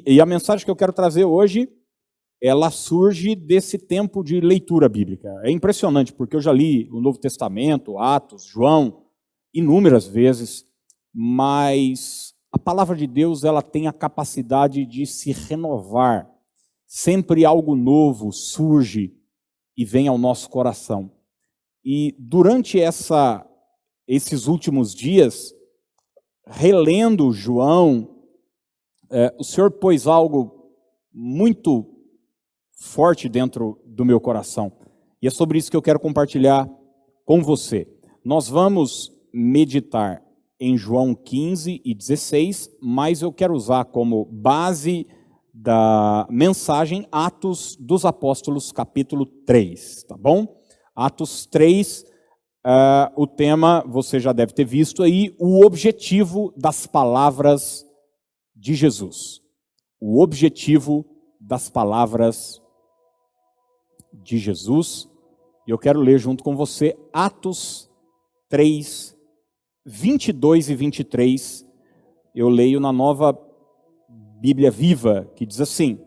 E a mensagem que eu quero trazer hoje, ela surge desse tempo de leitura bíblica. É impressionante, porque eu já li o Novo Testamento, Atos, João, inúmeras vezes, mas a palavra de Deus, ela tem a capacidade de se renovar. Sempre algo novo surge e vem ao nosso coração. E durante esses últimos dias, relendo João, o Senhor pôs algo muito forte dentro do meu coração. E é sobre isso que eu quero compartilhar com você. Nós vamos meditar em João 15 e 16, mas eu quero usar como base da mensagem Atos dos Apóstolos, capítulo 3, tá bom? Atos 3, o tema você já deve ter visto aí, o objetivo das palavras de Jesus. O objetivo das palavras de Jesus. E eu quero ler junto com você Atos 3, 22 e 23. Eu leio na Nova Bíblia Viva, que diz assim: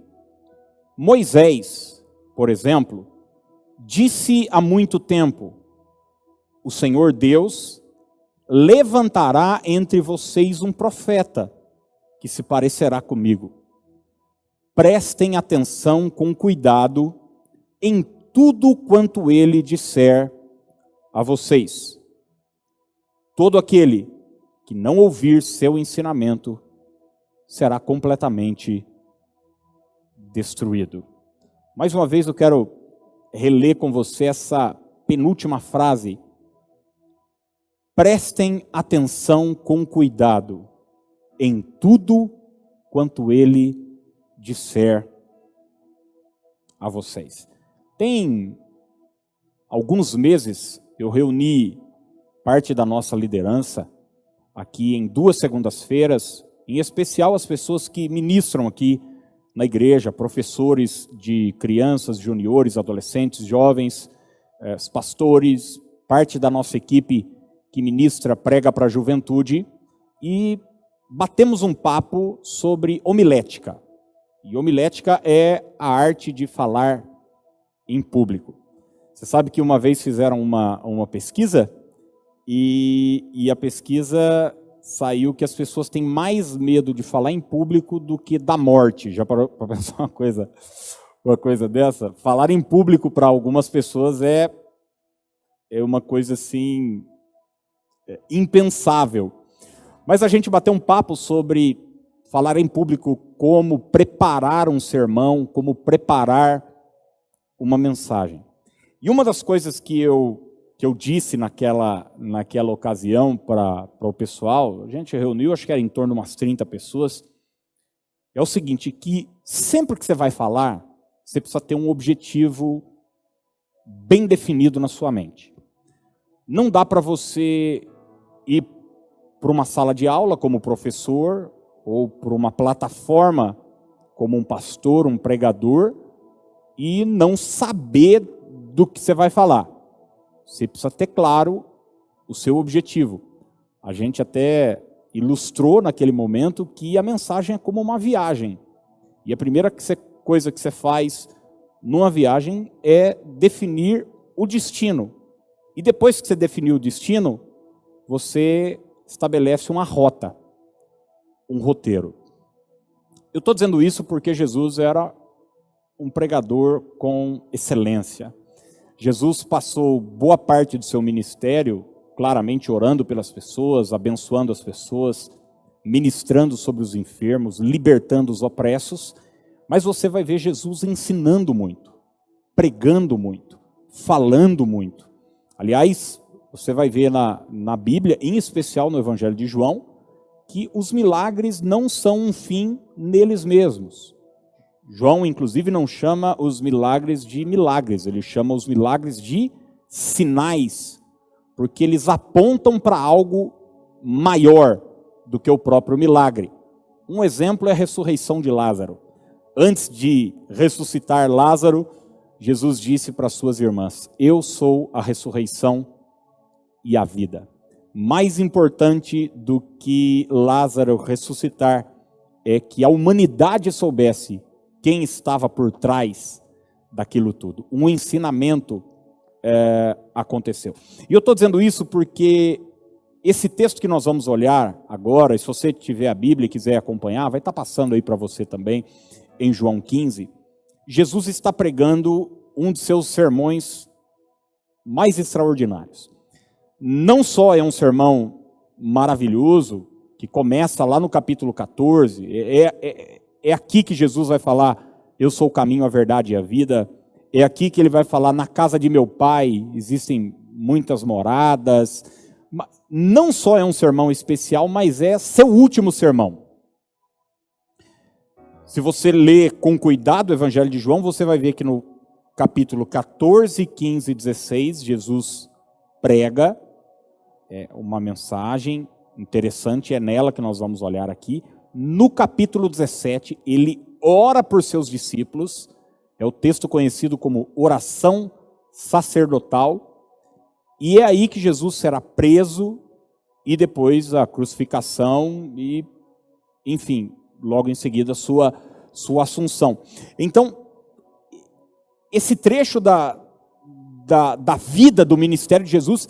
Moisés, por exemplo, disse há muito tempo: o Senhor Deus levantará entre vocês um profeta que se parecerá comigo. Prestem atenção com cuidado em tudo quanto ele disser a vocês. Todo aquele que não ouvir seu ensinamento será completamente destruído. Mais uma vez eu quero reler com você essa penúltima frase. Prestem atenção com cuidado em tudo quanto ele disser a vocês. Tem alguns meses eu reuni parte da nossa liderança aqui em 2 segundas-feiras, em especial as pessoas que ministram aqui na igreja, professores de crianças, juniores, adolescentes, jovens, pastores, parte da nossa equipe que ministra, prega para a juventude, e batemos um papo sobre homilética. E homilética é a arte de falar em público. Você sabe que uma vez fizeram uma pesquisa, e a pesquisa saiu que as pessoas têm mais medo de falar em público do que da morte. Já parou para pensar uma coisa dessa? Falar em público para algumas pessoas é uma coisa assim impensável. Mas a gente bateu um papo sobre falar em público, como preparar um sermão, como preparar uma mensagem. E uma das coisas que eu disse naquela ocasião para o pessoal, a gente reuniu, acho que era em torno de umas 30 pessoas, é o seguinte, que sempre que você vai falar, você precisa ter um objetivo bem definido na sua mente. Não dá para você ir para uma sala de aula como professor, ou para uma plataforma como um pastor, um pregador, e não saber do que você vai falar. Você precisa ter claro o seu objetivo. A gente até ilustrou naquele momento que a mensagem é como uma viagem. E a primeira coisa que você faz numa viagem é definir o destino. E depois que você definiu o destino, você estabelece uma rota, um roteiro. Eu estou dizendo isso porque Jesus era um pregador com excelência. Jesus passou boa parte do seu ministério, claramente orando pelas pessoas, abençoando as pessoas, ministrando sobre os enfermos, libertando os opressos, mas você vai ver Jesus ensinando muito, pregando muito, falando muito. Aliás, você vai ver na Bíblia, em especial no Evangelho de João, que os milagres não são um fim neles mesmos. João, inclusive, não chama os milagres de milagres, ele chama os milagres de sinais, porque eles apontam para algo maior do que o próprio milagre. Um exemplo é a ressurreição de Lázaro. Antes de ressuscitar Lázaro, Jesus disse para suas irmãs: eu sou a ressurreição e a vida. Mais importante do que Lázaro ressuscitar é que a humanidade soubesse quem estava por trás daquilo tudo. Um ensinamento aconteceu. E eu estou dizendo isso porque esse texto que nós vamos olhar agora, e se você tiver a Bíblia e quiser acompanhar, vai estar passando aí para você também, em João 15, Jesus está pregando um de seus sermões mais extraordinários. Não só é um sermão maravilhoso, que começa lá no capítulo 14, é aqui que Jesus vai falar, eu sou o caminho, a verdade e a vida, é aqui que ele vai falar, na casa de meu pai existem muitas moradas. Não só é um sermão especial, mas é seu último sermão. Se você ler com cuidado o Evangelho de João, você vai ver que no capítulo 14, 15 e 16, Jesus prega uma mensagem interessante, é nela que nós vamos olhar aqui. No capítulo 17, ele ora por seus discípulos, é o texto conhecido como oração sacerdotal, e é aí que Jesus será preso, e depois a crucificação, e, enfim, logo em seguida sua assunção. Então, esse trecho da vida do ministério de Jesus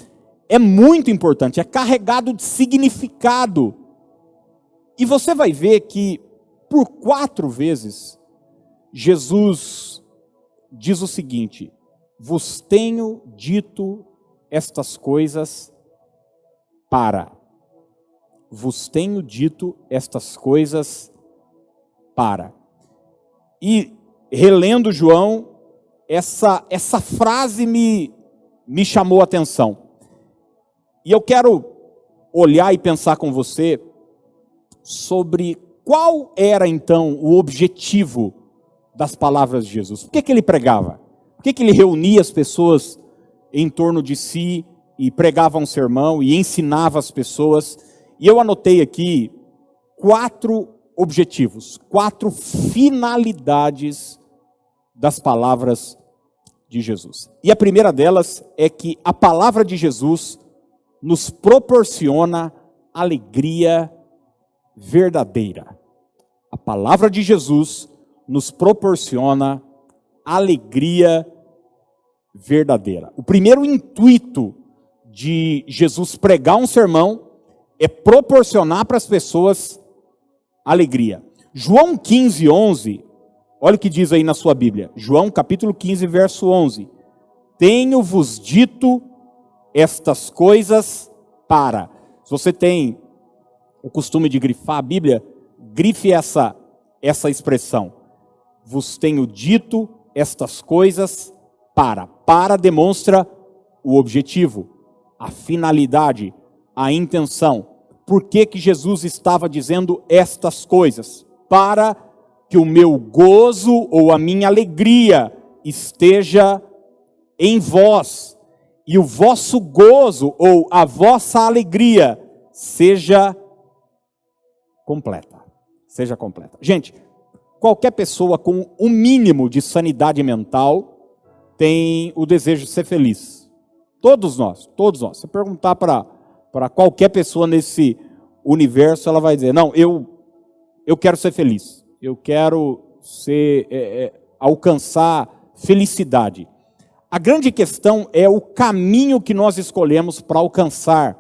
é muito importante, é carregado de significado. E você vai ver que, por 4 vezes, Jesus diz o seguinte: vos tenho dito estas coisas para. Vos tenho dito estas coisas para. E, relendo João, essa frase me chamou a atenção. E eu quero olhar e pensar com você sobre qual era então o objetivo das palavras de Jesus. Por que ele pregava? Por que ele reunia as pessoas em torno de si e pregava um sermão e ensinava as pessoas? E eu anotei aqui 4 objetivos, 4 finalidades das palavras de Jesus. E a primeira delas é que a palavra de Jesus nos proporciona alegria verdadeira. A palavra de Jesus nos proporciona alegria verdadeira. O primeiro intuito de Jesus pregar um sermão é proporcionar para as pessoas alegria. João 15, 11, olha o que diz aí na sua Bíblia. João capítulo 15, verso 11. Tenho-vos dito estas coisas para. Se você tem o costume de grifar a Bíblia, grife essa expressão. Vos tenho dito estas coisas para. Para demonstra o objetivo, a finalidade, a intenção. Por que Jesus estava dizendo estas coisas? Para que o meu gozo ou a minha alegria esteja em vós, e o vosso gozo ou a vossa alegria seja completa. Seja completa. Gente, qualquer pessoa com o mínimo de sanidade mental tem o desejo de ser feliz. Todos nós. Se perguntar para qualquer pessoa nesse universo, ela vai dizer, não, eu quero ser feliz. Eu quero alcançar felicidade. A grande questão é o caminho que nós escolhemos para alcançar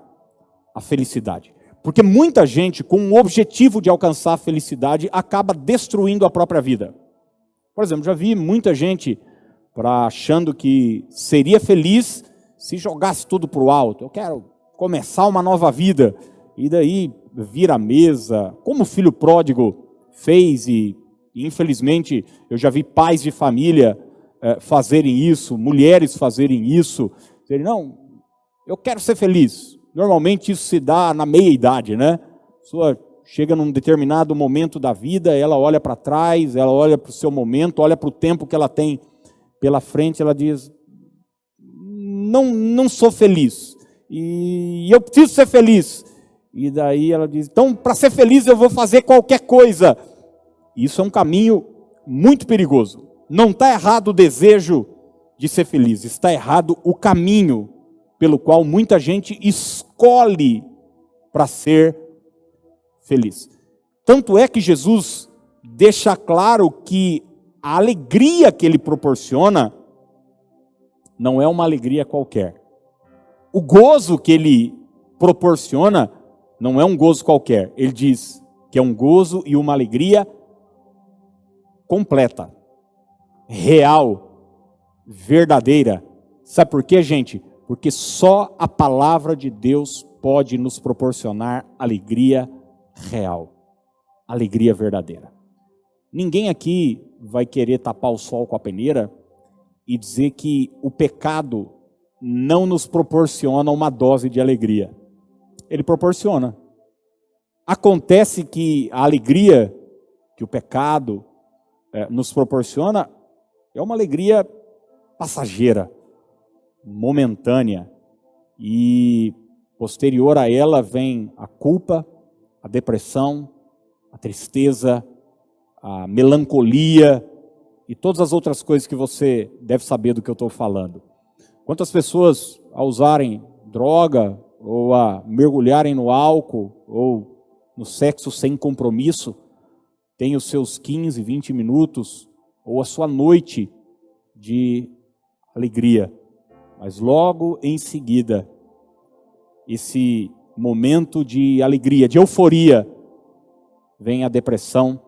a felicidade. Porque muita gente, com o objetivo de alcançar a felicidade, acaba destruindo a própria vida. Por exemplo, já vi muita gente achando que seria feliz se jogasse tudo para o alto. Eu quero começar uma nova vida. E daí vira a mesa, como o filho pródigo fez, e infelizmente eu já vi pais de família fazerem isso, mulheres fazerem isso, dizerem, não, eu quero ser feliz. Normalmente isso se dá na meia-idade, né? A pessoa chega num determinado momento da vida, ela olha para trás, ela olha para o seu momento, olha para o tempo que ela tem pela frente, ela diz, não sou feliz, e eu preciso ser feliz. E daí ela diz, então para ser feliz eu vou fazer qualquer coisa. Isso é um caminho muito perigoso. Não está errado o desejo de ser feliz, está errado o caminho pelo qual muita gente escolhe para ser feliz. Tanto é que Jesus deixa claro que a alegria que ele proporciona não é uma alegria qualquer. O gozo que ele proporciona não é um gozo qualquer. Ele diz que é um gozo e uma alegria completa, real, verdadeira. Sabe por quê, gente? Porque só a palavra de Deus pode nos proporcionar alegria real, alegria verdadeira. Ninguém aqui vai querer tapar o sol com a peneira e dizer que o pecado não nos proporciona uma dose de alegria. Ele proporciona. Acontece que a alegria que o pecado nos proporciona é uma alegria passageira, momentânea, e posterior a ela vem a culpa, a depressão, a tristeza, a melancolia e todas as outras coisas que você deve saber do que eu estou falando. Quantas pessoas, ao usarem droga, ou a mergulharem no álcool, ou no sexo sem compromisso, têm os seus 15, 20 minutos, ou a sua noite de alegria. Mas logo em seguida, esse momento de alegria, de euforia, vem a depressão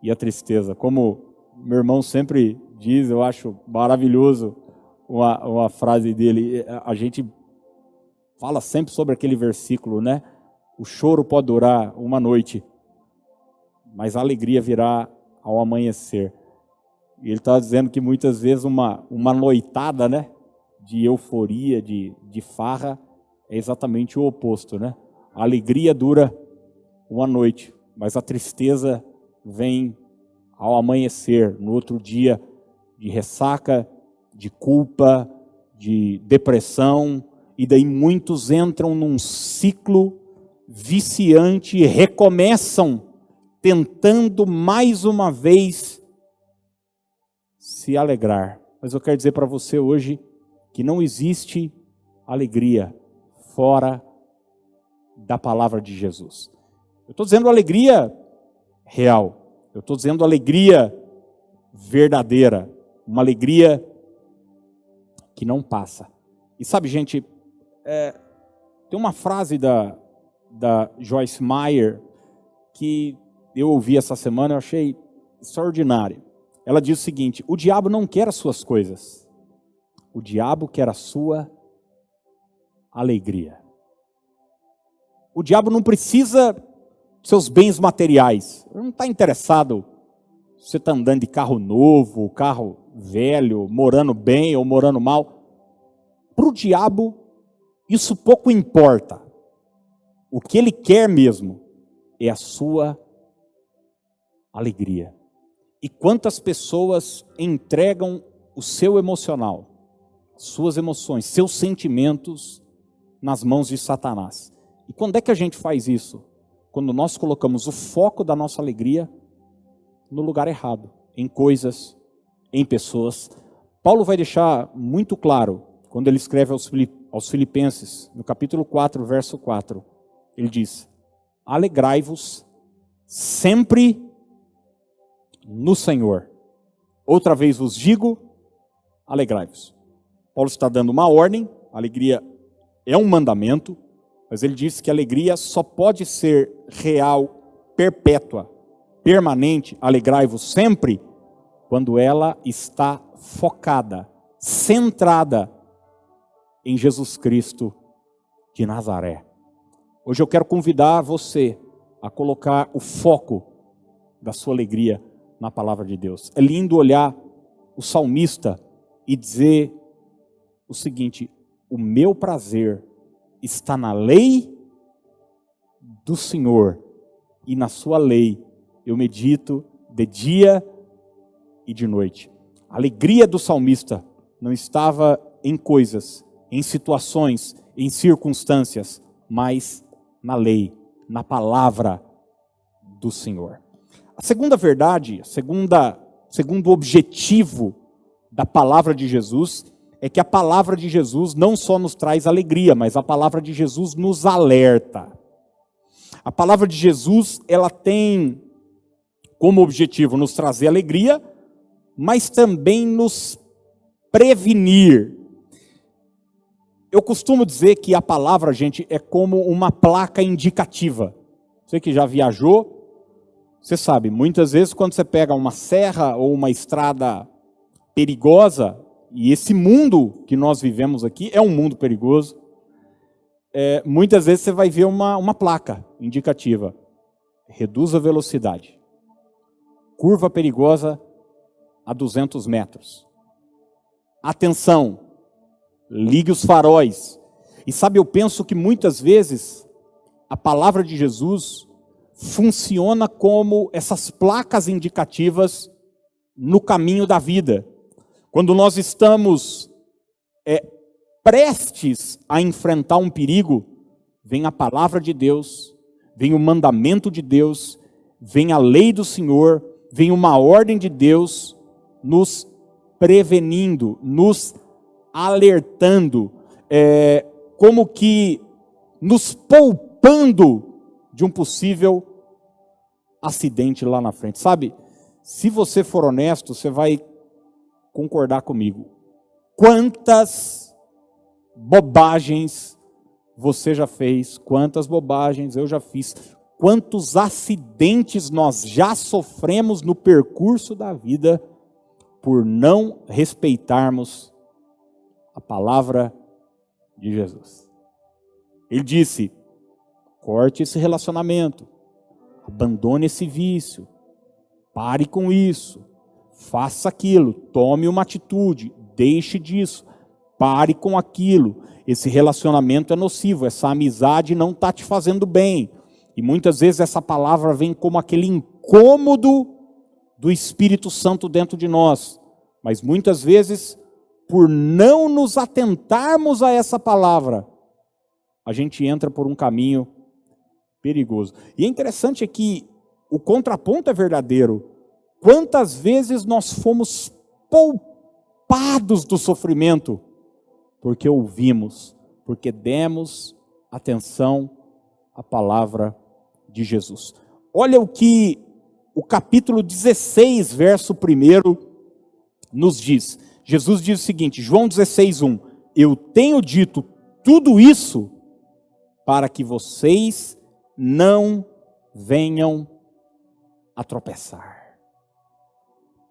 e a tristeza. Como meu irmão sempre diz, eu acho maravilhoso uma frase dele. A gente fala sempre sobre aquele versículo, né? O choro pode durar uma noite, mas a alegria virá ao amanhecer. E ele está dizendo que muitas vezes uma noitada, né, de euforia, de farra, é exatamente o oposto, né? A alegria dura uma noite, mas a tristeza vem ao amanhecer, no outro dia, de ressaca, de culpa, de depressão, e daí muitos entram num ciclo viciante e recomeçam tentando mais uma vez se alegrar. Mas eu quero dizer para você hoje que não existe alegria fora da palavra de Jesus. Eu estou dizendo alegria real, eu estou dizendo alegria verdadeira, uma alegria que não passa. E sabe, gente, tem uma frase da Joyce Meyer que eu ouvi essa semana, eu achei extraordinária. Ela diz o seguinte: o diabo não quer as suas coisas, o diabo quer a sua alegria. O diabo não precisa dos seus bens materiais, ele não está interessado se você está andando de carro novo, carro velho, morando bem ou morando mal. Para o diabo, isso pouco importa. O que ele quer mesmo é a sua alegria. E quantas pessoas entregam o seu emocional, suas emoções, seus sentimentos nas mãos de Satanás. E quando é que a gente faz isso? Quando nós colocamos o foco da nossa alegria no lugar errado, em coisas, em pessoas. Paulo vai deixar muito claro, quando ele escreve aos Filipenses, no capítulo 4, verso 4, ele diz: alegrai-vos sempre no Senhor. Outra vez vos digo, alegrai-vos. Paulo está dando uma ordem, a alegria é um mandamento, mas ele diz que a alegria só pode ser real, perpétua, permanente, alegrai-vos sempre, quando ela está focada, centrada em Jesus Cristo de Nazaré. Hoje eu quero convidar você a colocar o foco da sua alegria na palavra de Deus. É lindo olhar o salmista e dizer o seguinte: o meu prazer está na lei do Senhor, e na sua lei eu medito de dia e de noite. A alegria do salmista não estava em coisas, em situações, em circunstâncias, mas na lei, na palavra do Senhor. A segunda verdade, segundo objetivo da palavra de Jesus, é que a palavra de Jesus não só nos traz alegria, mas a palavra de Jesus nos alerta. A palavra de Jesus, ela tem como objetivo nos trazer alegria, mas também nos prevenir. Eu costumo dizer que a palavra, gente, é como uma placa indicativa. Você que já viajou, você sabe, muitas vezes quando você pega uma serra ou uma estrada perigosa, e esse mundo que nós vivemos aqui é um mundo perigoso, muitas vezes você vai ver uma placa indicativa. Reduz a velocidade. Curva perigosa a 200 metros. Atenção, ligue os faróis. E sabe, eu penso que muitas vezes a palavra de Jesus funciona como essas placas indicativas no caminho da vida. Quando nós estamos prestes a enfrentar um perigo, vem a palavra de Deus, vem o mandamento de Deus, vem a lei do Senhor, vem uma ordem de Deus nos prevenindo, nos alertando, como que nos poupando de um possível acidente lá na frente. Sabe, se você for honesto, você vai concordar comigo. Quantas bobagens você já fez, quantas bobagens eu já fiz, quantos acidentes nós já sofremos no percurso da vida por não respeitarmos a palavra de Jesus. Ele disse: corte esse relacionamento, abandone esse vício, pare com isso, faça aquilo, tome uma atitude, deixe disso, pare com aquilo. Esse relacionamento é nocivo, essa amizade não está te fazendo bem. E muitas vezes essa palavra vem como aquele incômodo do Espírito Santo dentro de nós. Mas muitas vezes, por não nos atentarmos a essa palavra, a gente entra por um caminho perigoso. E é interessante que o contraponto é verdadeiro. Quantas vezes nós fomos poupados do sofrimento porque ouvimos, porque demos atenção à palavra de Jesus. Olha o que o capítulo 16, verso 1 nos diz. Jesus diz o seguinte, João 16:1, eu tenho dito tudo isso para que vocês não venham a tropeçar.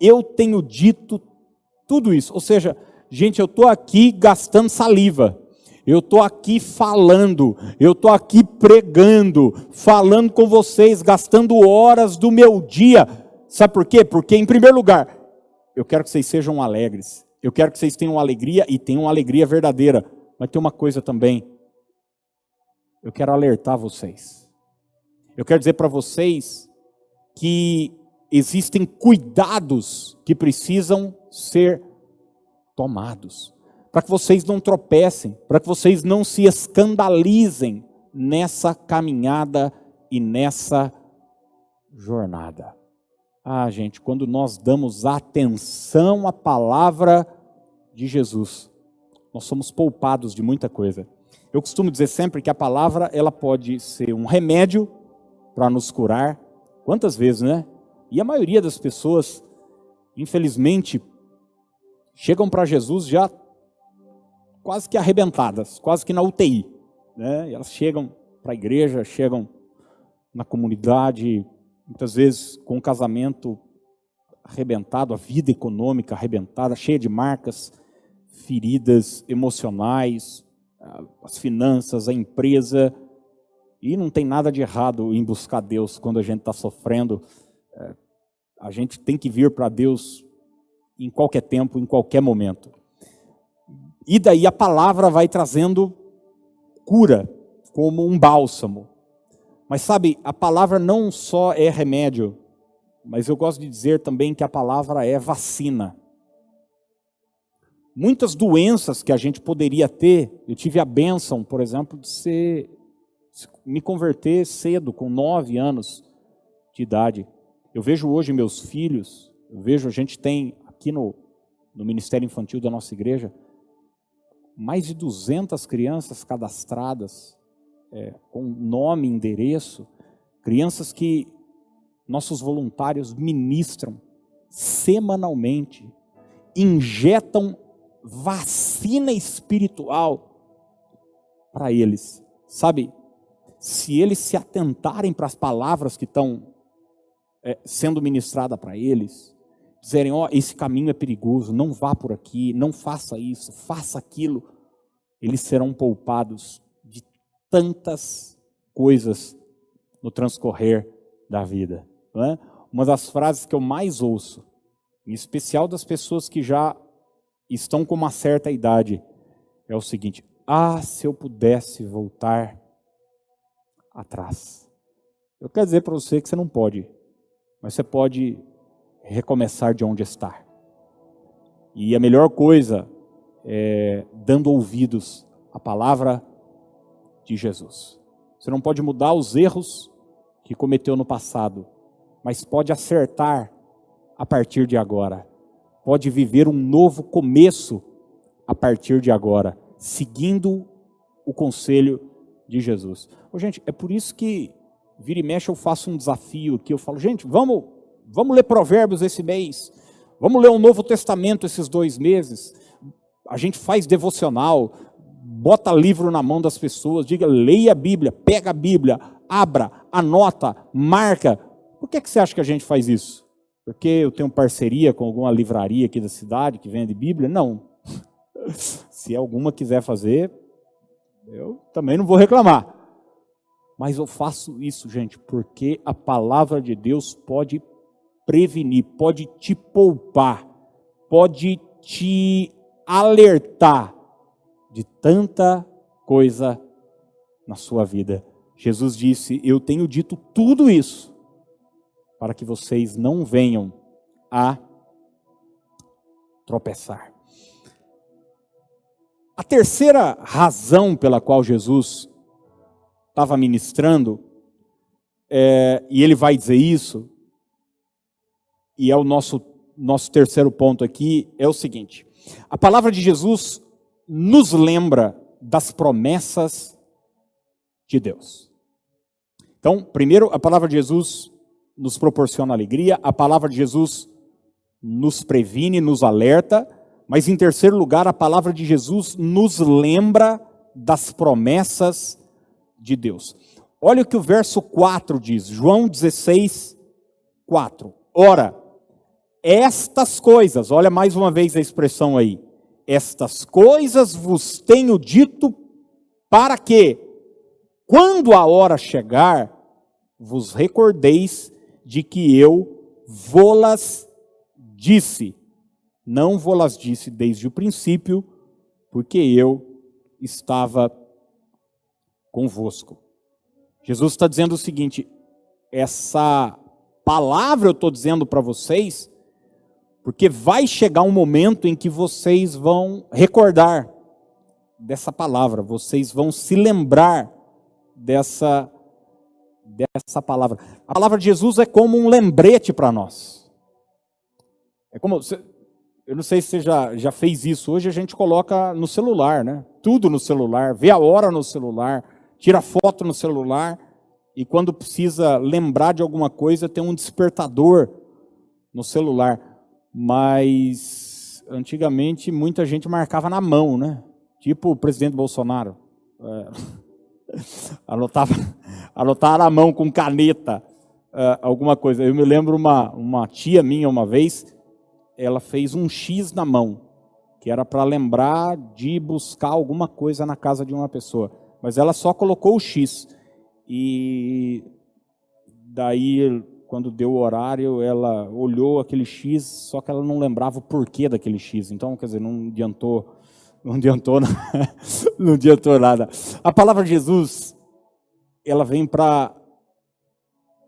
Eu tenho dito tudo isso, ou seja, gente, eu estou aqui gastando saliva, eu estou aqui falando, eu estou aqui pregando, falando com vocês, gastando horas do meu dia. Sabe por quê? Porque, em primeiro lugar, eu quero que vocês sejam alegres, eu quero que vocês tenham alegria e tenham alegria verdadeira. Mas tem uma coisa também, eu quero alertar vocês. Eu quero dizer para vocês que existem cuidados que precisam ser tomados, para que vocês não tropecem, para que vocês não se escandalizem nessa caminhada e nessa jornada. Ah, gente, quando nós damos atenção à palavra de Jesus, nós somos poupados de muita coisa. Eu costumo dizer sempre que a palavra, ela pode ser um remédio para nos curar. Quantas vezes, né? E a maioria das pessoas, infelizmente, chegam para Jesus já quase que arrebentadas, quase que na UTI, né? E elas chegam para a igreja, chegam na comunidade, muitas vezes com o casamento arrebentado, a vida econômica arrebentada, cheia de marcas, feridas emocionais, as finanças, a empresa, e não tem nada de errado em buscar Deus quando a gente está sofrendo. A gente tem que vir para Deus em qualquer tempo, em qualquer momento. E daí a palavra vai trazendo cura, como um bálsamo. Mas sabe, a palavra não só é remédio, mas eu gosto de dizer também que a palavra é vacina. Muitas doenças que a gente poderia ter, eu tive a bênção, por exemplo, de me converter cedo, com 9 anos de idade. Eu vejo hoje meus filhos, a gente tem aqui no Ministério Infantil da nossa igreja, mais de 200 crianças cadastradas, com nome e endereço, crianças que nossos voluntários ministram semanalmente, injetam vacina espiritual para eles. Sabe, se eles se atentarem para as palavras que estão sendo ministradas para eles, dizerem, ó, esse caminho é perigoso, não vá por aqui, não faça isso, faça aquilo, eles serão poupados de tantas coisas no transcorrer da vida. Não é? Uma das frases que eu mais ouço, em especial das pessoas que já estão com uma certa idade, é o seguinte: ah, se eu pudesse voltar atrás. Eu quero dizer para você que você não pode, mas você pode recomeçar de onde está. E a melhor coisa é dando ouvidos à palavra de Jesus. Você não pode mudar os erros que cometeu no passado, mas pode acertar a partir de agora. Pode viver um novo começo a partir de agora, seguindo o conselho de Jesus. Ô, gente, é por isso que vira e mexe eu faço um desafio aqui. Eu falo, gente, vamos ler Provérbios esse mês. Vamos ler o Novo Testamento esses 2 meses. A gente faz devocional, bota livro na mão das pessoas, diga, leia a Bíblia, pega a Bíblia, abra, anota, marca. Por que você acha que a gente faz isso? Porque eu tenho parceria com alguma livraria aqui da cidade que vende Bíblia? Não. Se alguma quiser fazer, eu também não vou reclamar. Mas eu faço isso, gente, porque a palavra de Deus pode prevenir, pode te poupar, pode te alertar de tanta coisa na sua vida. Jesus disse, eu tenho dito tudo isso para que vocês não venham a tropeçar. A terceira razão pela qual Jesus estava ministrando, e ele vai dizer isso, e é o nosso terceiro ponto aqui, é o seguinte: a palavra de Jesus nos lembra das promessas de Deus. Então, primeiro, a palavra de Jesus nos proporciona alegria, a palavra de Jesus nos previne, nos alerta, mas em terceiro lugar, a palavra de Jesus nos lembra das promessas de Deus. Olha o que o verso 4 diz, João 16, 4. Ora, estas coisas, olha mais uma vez a expressão aí, estas coisas vos tenho dito para que, quando a hora chegar, vos recordeis de que eu vô-las disse. Não vô-las disse desde o princípio, porque eu estava convosco. Jesus está dizendo o seguinte, essa palavra eu estou dizendo para vocês, porque vai chegar um momento em que vocês vão recordar dessa palavra, vocês vão se lembrar dessa palavra. A palavra de Jesus é como um lembrete para nós. É como, eu não sei se você já fez isso, hoje a gente coloca no celular, né? Tudo no celular, vê a hora no celular, tira foto no celular, e quando precisa lembrar de alguma coisa, tem um despertador no celular. Mas, antigamente, muita gente marcava na mão, né? Tipo o presidente Bolsonaro. Anotava na mão com caneta alguma coisa. Eu me lembro uma tia minha uma vez, ela fez um X na mão, que era para lembrar de buscar alguma coisa na casa de uma pessoa. Mas ela só colocou o X. E daí, quando deu o horário, ela olhou aquele X, só que ela não lembrava o porquê daquele X. Então, quer dizer, não adiantou nada. A palavra de Jesus, ela vem para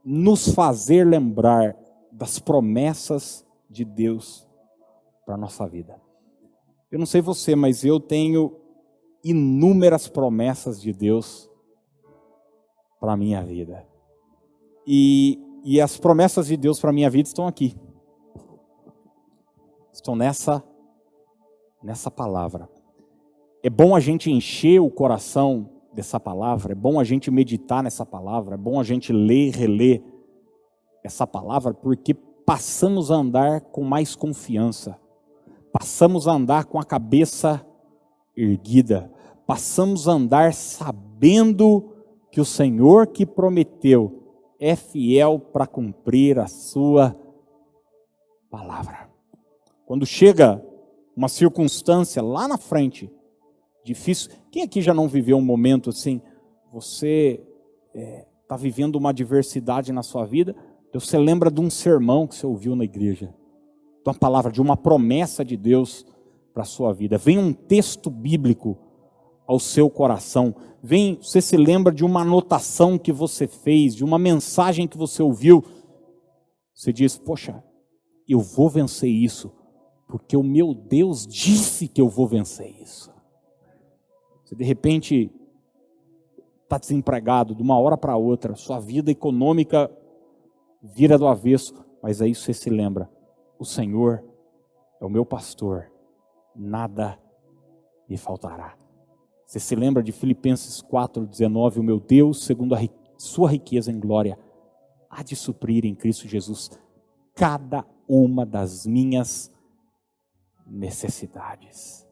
nos fazer lembrar das promessas de Deus para a nossa vida. Eu não sei você, mas eu tenho inúmeras promessas de Deus para a minha vida. E as promessas de Deus para a minha vida estão aqui. Estão nessa palavra. É bom a gente encher o coração dessa palavra, é bom a gente meditar nessa palavra, é bom a gente ler e reler essa palavra, porque passamos a andar com mais confiança, passamos a andar com a cabeça erguida, passamos a andar sabendo que o Senhor que prometeu é fiel para cumprir a sua palavra. Quando chega uma circunstância lá na frente, difícil, quem aqui já não viveu um momento assim, você está vivendo uma adversidade na sua vida, você lembra de um sermão que você ouviu na igreja, de uma palavra, de uma promessa de Deus para a sua vida, vem um texto bíblico ao seu coração, você se lembra de uma anotação que você fez, de uma mensagem que você ouviu, você diz, poxa, eu vou vencer isso, porque o meu Deus disse que eu vou vencer isso. Você de repente está desempregado de uma hora para outra, sua vida econômica vira do avesso, mas aí você se lembra, o Senhor é o meu pastor, nada me faltará. Você se lembra de Filipenses 4,19, o meu Deus, segundo a sua riqueza em glória, há de suprir em Cristo Jesus cada uma das minhas necessidades.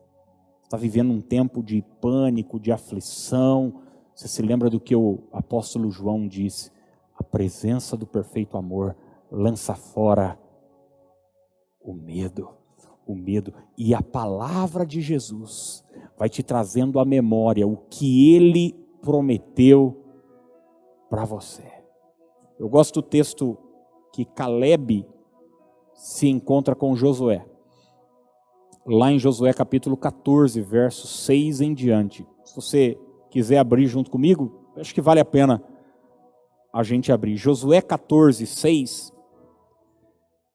Você está vivendo um tempo de pânico, de aflição, você se lembra do que o apóstolo João disse, a presença do perfeito amor lança fora o medo, e a palavra de Jesus vai te trazendo à memória o que Ele prometeu para você. Eu gosto do texto que Caleb se encontra com Josué, lá em Josué capítulo 14, verso 6 em diante. Se você quiser abrir junto comigo, acho que vale a pena a gente abrir. Josué 14, 6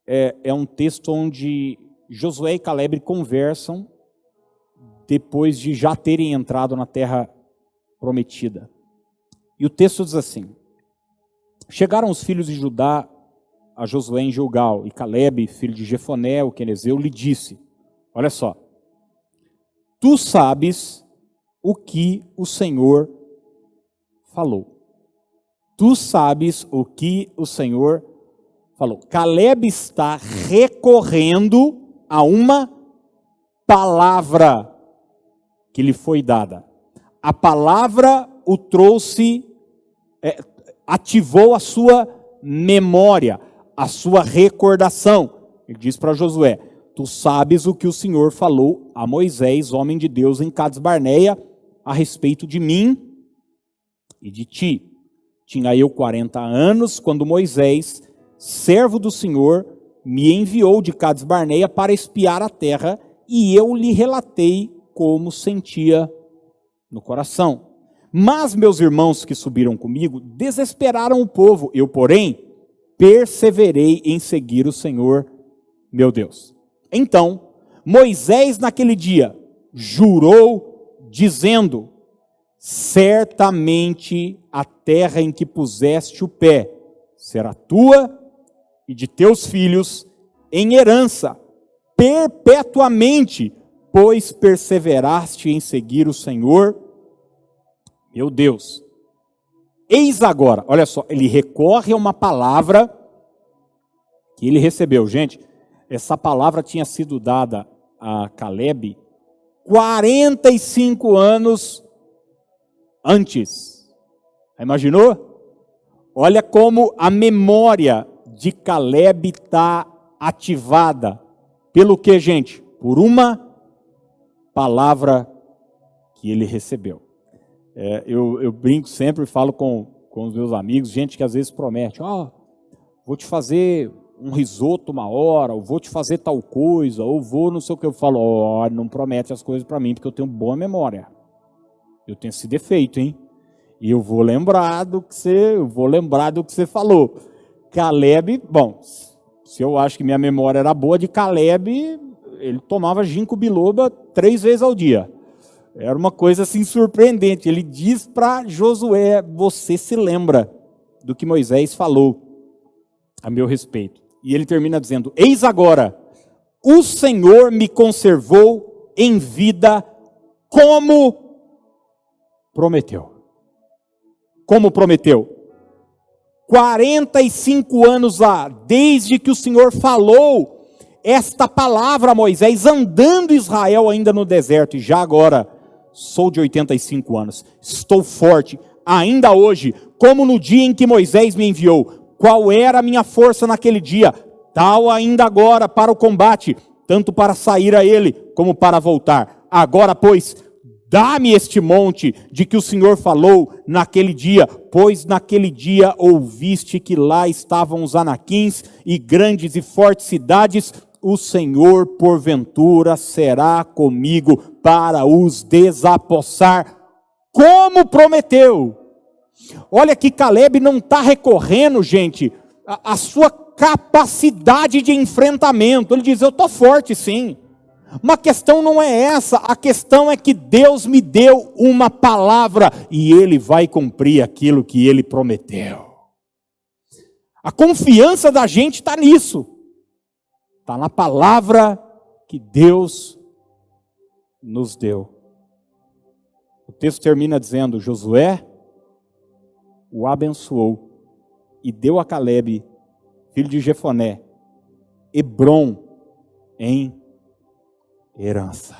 é um texto onde Josué e Caleb conversam depois de já terem entrado na terra prometida. E o texto diz assim, chegaram os filhos de Judá a Josué em Gilgal, e Caleb, filho de Jefoné, o quenezeu, lhe disse, olha só, tu sabes o que o Senhor falou. Tu sabes o que o Senhor falou. Caleb está recorrendo a uma palavra que lhe foi dada. A palavra o trouxe, ativou a sua memória, a sua recordação. Ele diz para Josué, tu sabes o que o Senhor falou a Moisés, homem de Deus, em Cades Barneia, a respeito de mim e de ti. Tinha eu 40 anos, quando Moisés, servo do Senhor, me enviou de Cades Barneia para espiar a terra, e eu lhe relatei como sentia no coração. Mas meus irmãos que subiram comigo desesperaram o povo, eu, porém, perseverei em seguir o Senhor, meu Deus. Então, Moisés naquele dia jurou, dizendo, certamente a terra em que puseste o pé será tua e de teus filhos em herança, perpetuamente, pois perseveraste em seguir o Senhor, meu Deus. Eis agora, olha só, ele recorre a uma palavra que ele recebeu. Gente, essa palavra tinha sido dada a Caleb 45 anos antes. Imaginou? Olha como a memória de Caleb está ativada. Pelo que, gente? Por uma palavra que ele recebeu. Eu brinco sempre, falo com os meus amigos, gente que às vezes promete, vou te fazer um risoto uma hora, ou vou te fazer tal coisa, ou vou não sei o que. Eu falo, não promete as coisas para mim, porque eu tenho boa memória. Eu tenho esse defeito, hein? E eu vou lembrar do que você falou. Caleb, bom, se eu acho que minha memória era boa de Caleb, ele tomava ginkgo biloba 3 vezes ao dia. Era uma coisa assim surpreendente. Ele diz para Josué, você se lembra do que Moisés falou a meu respeito. E ele termina dizendo, eis agora, o Senhor me conservou em vida como prometeu. como prometeu. 45 anos lá, desde que o Senhor falou esta palavra a Moisés, andando Israel ainda no deserto, e já agora, sou de 85 anos, estou forte, ainda hoje, como no dia em que Moisés me enviou. Qual era a minha força naquele dia? Tal ainda agora para o combate, tanto para sair a ele, como para voltar. Agora, pois, dá-me este monte de que o Senhor falou naquele dia, pois naquele dia ouviste que lá estavam os anaquins e grandes e fortes cidades. O Senhor, porventura, será comigo para os desapossar, como prometeu. Olha que Caleb não está recorrendo, gente, a sua capacidade de enfrentamento. Ele diz, eu estou forte sim. Mas a questão não é essa, a questão é que Deus me deu uma palavra e Ele vai cumprir aquilo que Ele prometeu. A confiança da gente está nisso, está na palavra que Deus nos deu. O texto termina dizendo, Josué o abençoou e deu a Caleb, filho de Jefoné, Hebrom em herança.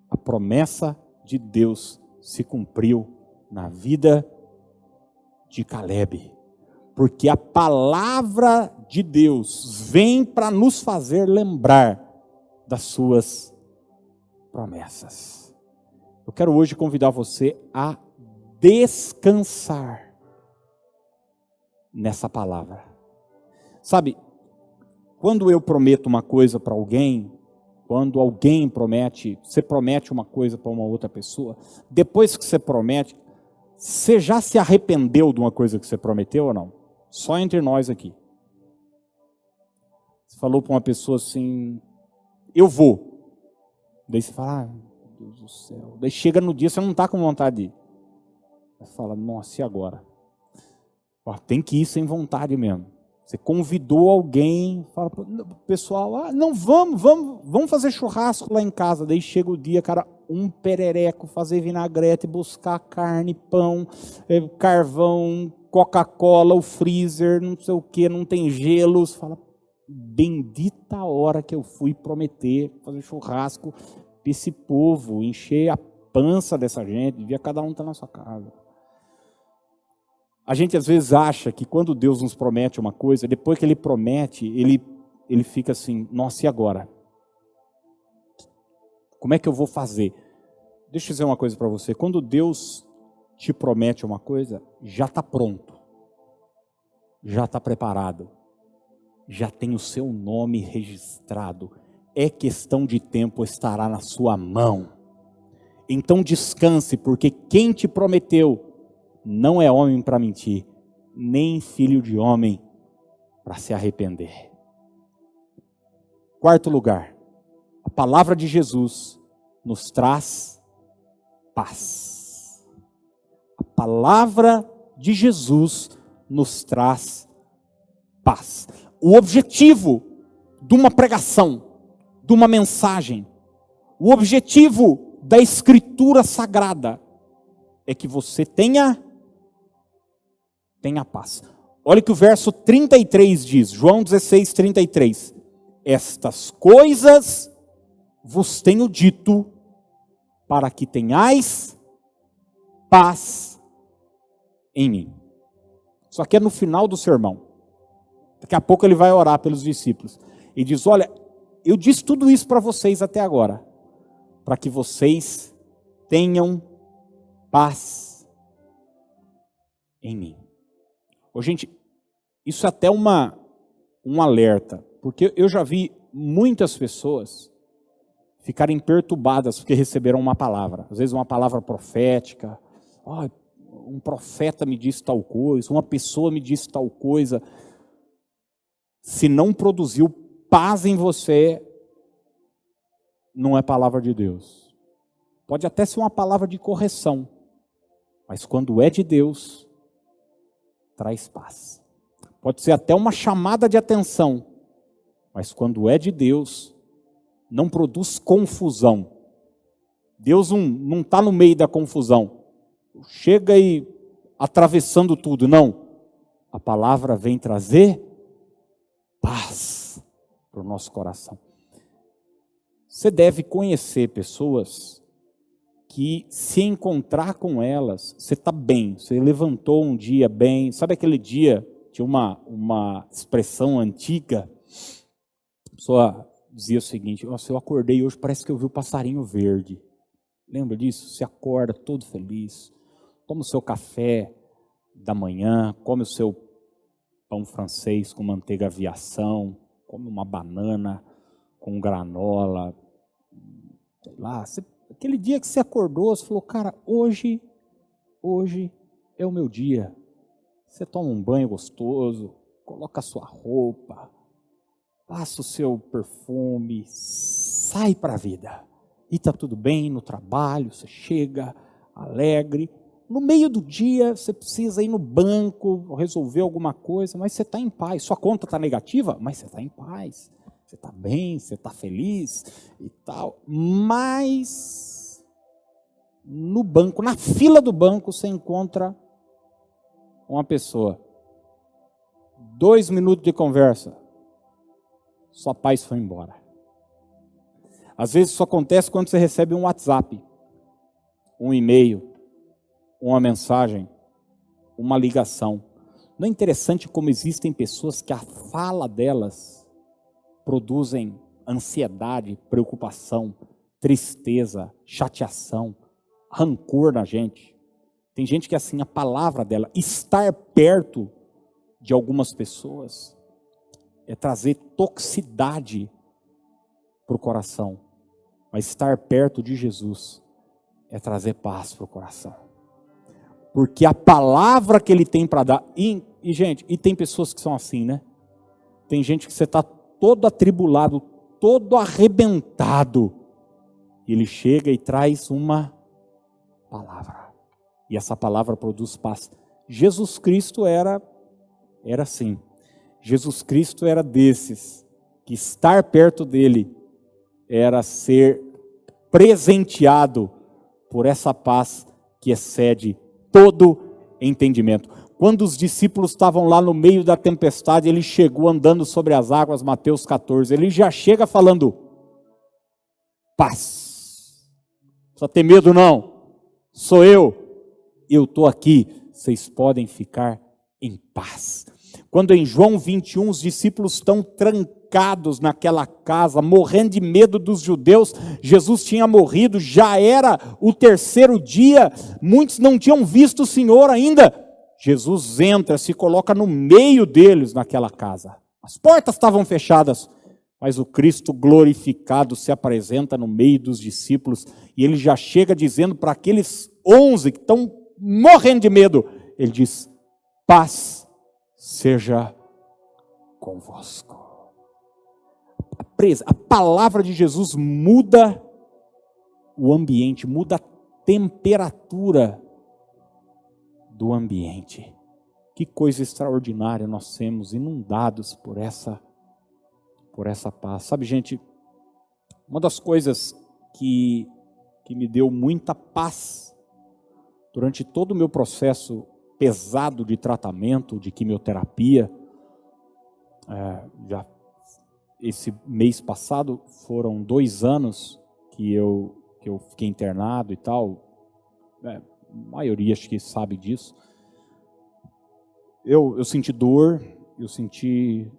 A promessa de Deus se cumpriu na vida de Caleb, porque a palavra de Deus vem para nos fazer lembrar das suas promessas. Eu quero hoje convidar você a descansar nessa palavra. Sabe, quando eu prometo uma coisa para alguém, quando alguém promete, você promete uma coisa para uma outra pessoa, depois que você promete, você já se arrependeu de uma coisa que você prometeu ou não? Só entre nós aqui. Você falou para uma pessoa assim, eu vou. Daí você fala, ah, meu Deus do céu. Daí chega no dia, você não está com vontade de ir. Você fala, nossa, e agora? Ó, tem que ir sem vontade mesmo. Você convidou alguém, fala, pessoal, não, vamos fazer churrasco lá em casa. Daí chega o dia, cara, um perereco, fazer vinagrete, buscar carne, pão, carvão, Coca-Cola, o freezer, não sei o que, não tem gelo. Você fala, bendita a hora que eu fui prometer fazer churrasco para esse povo, encher a pança dessa gente, devia cada um estar na sua casa. A gente às vezes acha que quando Deus nos promete uma coisa, depois que Ele promete, ele fica assim, nossa, e agora? Como é que eu vou fazer? Deixa eu dizer uma coisa para você, quando Deus te promete uma coisa, já está pronto, já está preparado, já tem o seu nome registrado, é questão de tempo, estará na sua mão. Então descanse, porque quem te prometeu não é homem para mentir, nem filho de homem para se arrepender. Quarto lugar, a palavra de Jesus nos traz paz. A palavra de Jesus nos traz paz. O objetivo de uma pregação, de uma mensagem, o objetivo da Escritura Sagrada é que você tenha paz. Olha que o verso 33 diz, João 16, 33. Estas coisas vos tenho dito para que tenhais paz em mim. Isso aqui é no final do sermão. Daqui a pouco ele vai orar pelos discípulos. E diz, olha, eu disse tudo isso para vocês até agora, para que vocês tenham paz em mim. Ô, gente, isso é até um alerta, porque eu já vi muitas pessoas ficarem perturbadas porque receberam uma palavra, às vezes uma palavra profética, um profeta me disse tal coisa, uma pessoa me disse tal coisa. Se não produziu paz em você, não é palavra de Deus. Pode até ser uma palavra de correção, mas quando é de Deus, traz paz. Pode ser até uma chamada de atenção, mas quando é de Deus, não produz confusão. Deus não está no meio da confusão. Chega e atravessando tudo. Não. A palavra vem trazer paz para o nosso coração. Você deve conhecer pessoas que, se encontrar com elas, você está bem, você levantou um dia bem. Sabe aquele dia, tinha uma expressão antiga, a pessoa dizia o seguinte: nossa, eu acordei hoje, parece que eu vi o passarinho verde. Lembra disso? Você acorda todo feliz, toma o seu café da manhã, come o seu pão francês com manteiga aviação, come uma banana com granola, sei lá. Aquele dia que você acordou, você falou: cara, hoje é o meu dia. Você toma um banho gostoso, coloca a sua roupa, passa o seu perfume, sai para a vida. E está tudo bem no trabalho, você chega alegre. No meio do dia, você precisa ir no banco, resolver alguma coisa, mas você está em paz. Sua conta está negativa, mas você está em paz. Você está bem, você está feliz e tal. Mas no banco, na fila do banco, você encontra uma pessoa. 2 minutos de conversa, sua paz foi embora. Às vezes isso acontece quando você recebe um WhatsApp, um e-mail, uma mensagem, uma ligação. Não é interessante como existem pessoas que a fala delas produzem ansiedade, preocupação, tristeza, chateação, rancor na gente? Tem gente que assim, a palavra dela, estar perto de algumas pessoas, é trazer toxicidade para o coração. Mas estar perto de Jesus é trazer paz para o coração. Porque a palavra que ele tem para dar... gente, e tem pessoas que são assim, né? Tem gente que você está todo atribulado, todo arrebentado. E ele chega e traz uma palavra. E essa palavra produz paz. Jesus Cristo era assim. Jesus Cristo era desses, que estar perto dele era ser presenteado por essa paz que excede todo entendimento. Quando os discípulos estavam lá no meio da tempestade, ele chegou andando sobre as águas, Mateus 14, ele já chega falando: paz. Não precisa ter medo não, sou eu estou aqui, vocês podem ficar em paz. Quando em João 21 os discípulos estão trancados naquela casa, morrendo de medo dos judeus, Jesus tinha morrido, já era o 3º dia, muitos não tinham visto o Senhor ainda. Jesus entra, se coloca no meio deles naquela casa. As portas estavam fechadas, mas o Cristo glorificado se apresenta no meio dos discípulos e ele já chega dizendo para aqueles 11 que estão morrendo de medo, ele diz: paz seja convosco. A palavra de Jesus muda o ambiente, muda a temperatura do ambiente. Que coisa extraordinária, nós sermos inundados por essa paz. Sabe, gente, uma das coisas que me deu muita paz durante todo o meu processo pesado de tratamento, de quimioterapia, já esse mês passado foram 2 anos que eu fiquei internado e tal, a maioria acho que sabe disso. Eu senti dor, eu senti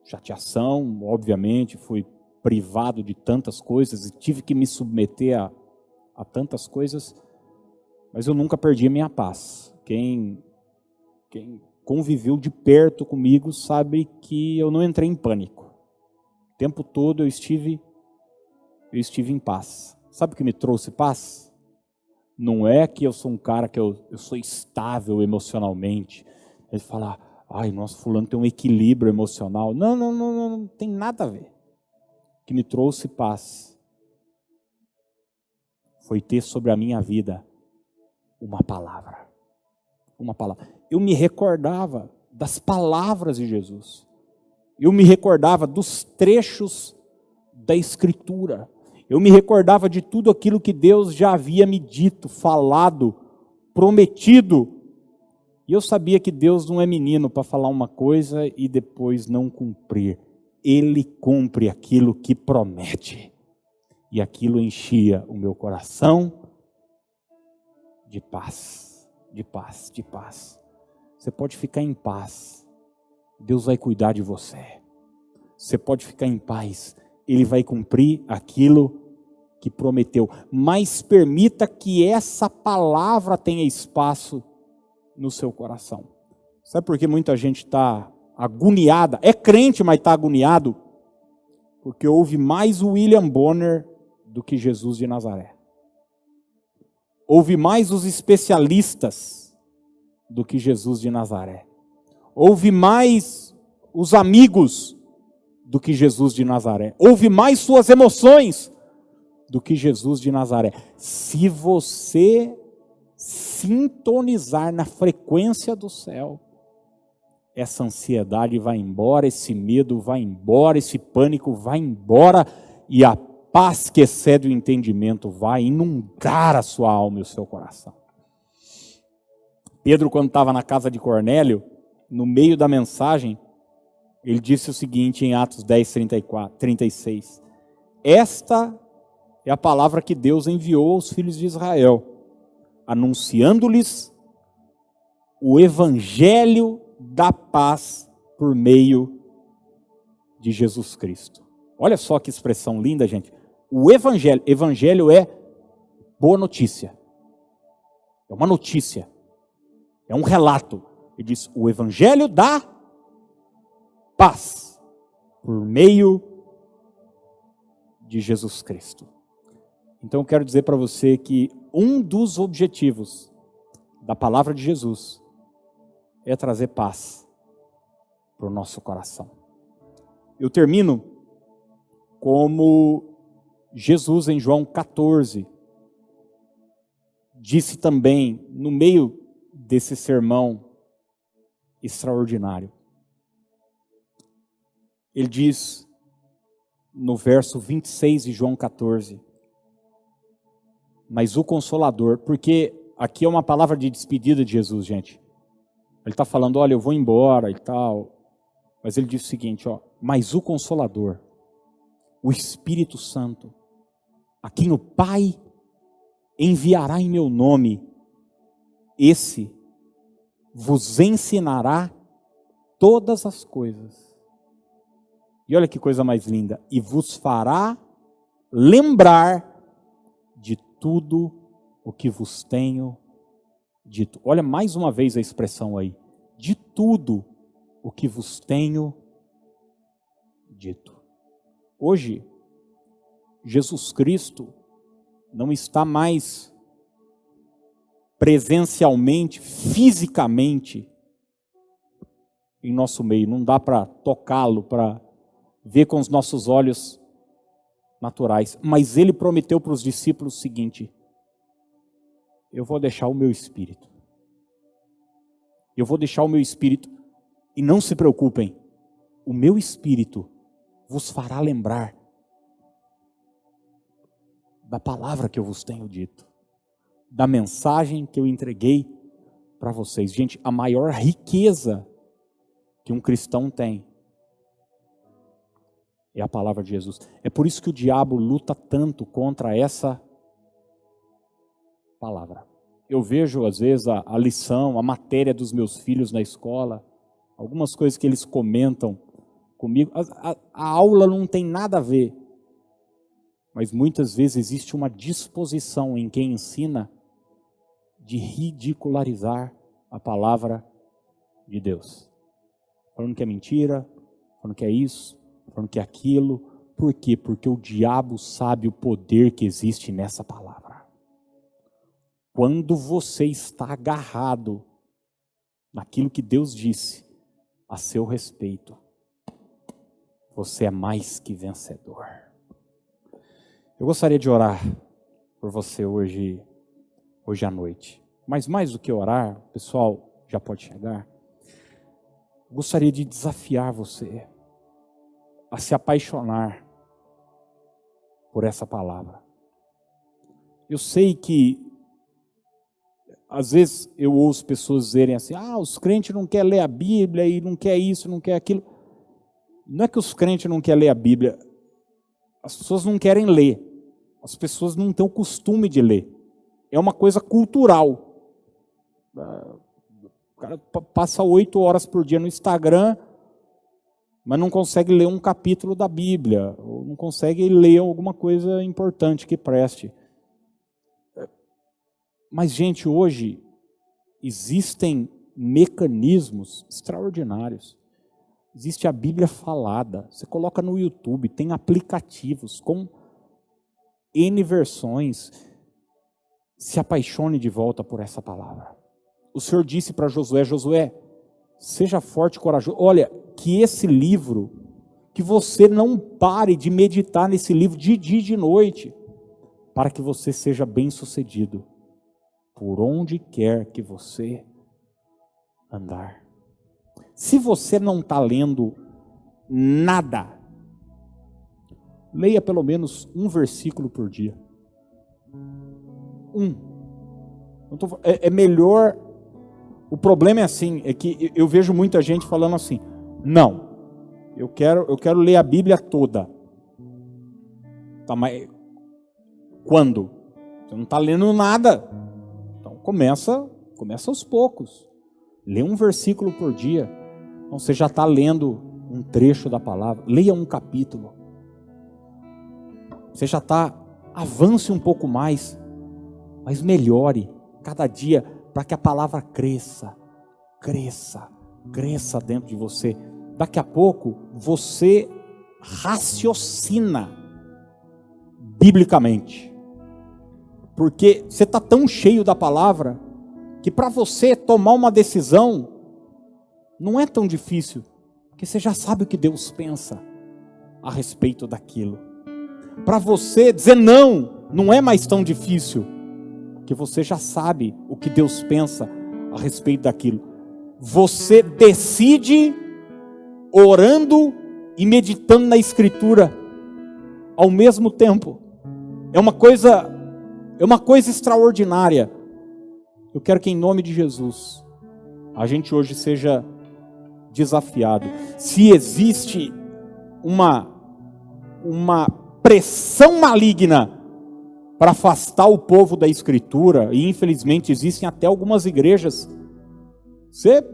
chateação, obviamente, fui privado de tantas coisas e tive que me submeter a tantas coisas, mas eu nunca perdi a minha paz. Quem conviveu de perto comigo sabe que eu não entrei em pânico. O tempo todo eu estive em paz. Sabe o que me trouxe paz? Não é que eu sou um cara que eu sou estável emocionalmente. Ele fala: ai, nossa, fulano tem um equilíbrio emocional. Não tem nada a ver. O que me trouxe paz foi ter sobre a minha vida uma palavra. Uma palavra. Eu me recordava das palavras de Jesus. Eu me recordava dos trechos da Escritura. Eu me recordava de tudo aquilo que Deus já havia me dito, falado prometido. E eu sabia que Deus não é menino para falar uma coisa e depois não cumprir. Ele cumpre aquilo que promete. E aquilo enchia o meu coração de paz, de paz, de paz. Você pode ficar em paz. Deus vai cuidar de você. Você pode ficar em paz. Ele vai cumprir aquilo que prometeu. Mas permita que essa palavra tenha espaço no seu coração. Sabe por que muita gente está agoniada? É crente, mas está agoniado? Porque ouve mais o William Bonner do que Jesus de Nazaré. Ouve mais os especialistas do que Jesus de Nazaré. Ouve mais os amigos do que Jesus de Nazaré. Ouve mais suas emoções do que Jesus de Nazaré. Se você sintonizar na frequência do céu, essa ansiedade vai embora, esse medo vai embora, esse pânico vai embora e a paz que excede o entendimento vai inundar a sua alma e o seu coração. Pedro, quando estava na casa de Cornélio, no meio da mensagem, ele disse o seguinte em Atos 10, 36. Esta é a palavra que Deus enviou aos filhos de Israel, anunciando-lhes o evangelho da paz por meio de Jesus Cristo. Olha só que expressão linda, gente. O evangelho é boa notícia. É uma notícia. É um relato. Ele diz, o evangelho da paz por meio de Jesus Cristo. Então eu quero dizer para você que um dos objetivos da palavra de Jesus é trazer paz para o nosso coração. Eu termino como Jesus em João 14 disse também no meio desse sermão extraordinário. Ele diz no verso 26 de João 14, mas o Consolador, porque aqui é uma palavra de despedida de Jesus, gente. Ele está falando, olha, eu vou embora e tal, mas ele diz o seguinte, ó, mas o Consolador, o Espírito Santo, a quem o Pai enviará em meu nome, esse vos ensinará todas as coisas. E olha que coisa mais linda, e vos fará lembrar de tudo o que vos tenho dito. Olha mais uma vez a expressão aí, de tudo o que vos tenho dito. Hoje, Jesus Cristo não está mais presencialmente, fisicamente em nosso meio. Não dá para tocá-lo, para ver com os nossos olhos naturais. Mas ele prometeu para os discípulos o seguinte, eu vou deixar o meu Espírito. Eu vou deixar o meu Espírito. E não se preocupem, o meu Espírito vos fará lembrar da palavra que eu vos tenho dito, da mensagem que eu entreguei para vocês. Gente, a maior riqueza que um cristão tem é a palavra de Jesus. É por isso que o diabo luta tanto contra essa palavra. Eu vejo às vezes a lição, a matéria dos meus filhos na escola, algumas coisas que eles comentam comigo, a aula não tem nada a ver, mas muitas vezes existe uma disposição em quem ensina de ridicularizar a palavra de Deus. Falando que é mentira, falando que é isso, falando que é aquilo. Por quê? Porque o diabo sabe o poder que existe nessa palavra. Quando você está agarrado naquilo que Deus disse a seu respeito, você é mais que vencedor. Eu gostaria de orar por você hoje à noite. Mas mais do que orar, o pessoal já pode chegar. Eu gostaria de desafiar você a se apaixonar por essa palavra. Eu sei que às vezes eu ouço pessoas dizerem assim, os crentes não querem ler a Bíblia e não quer isso, não quer aquilo. Não é que os crentes não querem ler a Bíblia, as pessoas não querem ler, as pessoas não têm o costume de ler. É uma coisa cultural. O cara passa 8 horas por dia no Instagram, mas não consegue ler um capítulo da Bíblia, ou não consegue ler alguma coisa importante que preste. Mas, gente, hoje existem mecanismos extraordinários. Existe a Bíblia falada. Você coloca no YouTube, tem aplicativos com N versões. Se apaixone de volta por essa palavra. O Senhor disse para Josué, Josué, seja forte e corajoso. Olha, que esse livro, que você não pare de meditar nesse livro de dia e de noite, para que você seja bem-sucedido por onde quer que você andar. Se você não está lendo nada, leia pelo menos um versículo por dia. É melhor. O problema é assim, é que eu vejo muita gente falando assim, não, eu quero ler a Bíblia toda. Tá, mas quando? Você não está lendo nada. Então começa aos poucos. Lê um versículo por dia. Então você já está lendo um trecho da palavra. Leia um capítulo. Você já está, avance um pouco mais, mas melhore cada dia para que a palavra cresça dentro de você. Daqui a pouco você raciocina biblicamente, porque você está tão cheio da palavra que para você tomar uma decisão não é tão difícil, porque você já sabe o que Deus pensa a respeito daquilo. Para você dizer não é mais tão difícil, porque você já sabe o que Deus pensa a respeito daquilo. Você decide orando e meditando na Escritura ao mesmo tempo. É uma coisa extraordinária. Eu quero que em nome de Jesus a gente hoje seja desafiado. Se existe uma pressão maligna para afastar o povo da Escritura, e infelizmente existem até algumas igrejas, você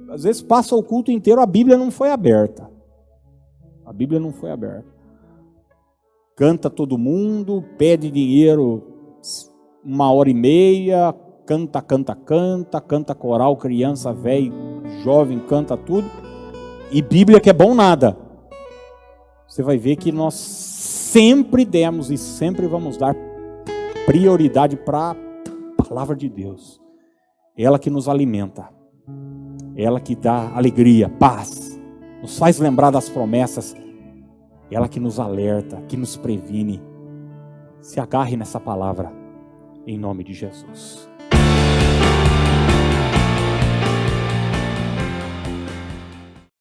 às vezes passa o culto inteiro, a Bíblia não foi aberta. A Bíblia não foi aberta. Canta todo mundo, pede dinheiro 1h30, canta coral, criança, velho, jovem, canta tudo, e Bíblia que é bom nada. Você vai ver que nós sempre demos e sempre vamos dar prioridade para a palavra de Deus. Ela que nos alimenta, ela que dá alegria, paz, nos faz lembrar das promessas, ela que nos alerta, que nos previne. Se agarre nessa palavra, em nome de Jesus.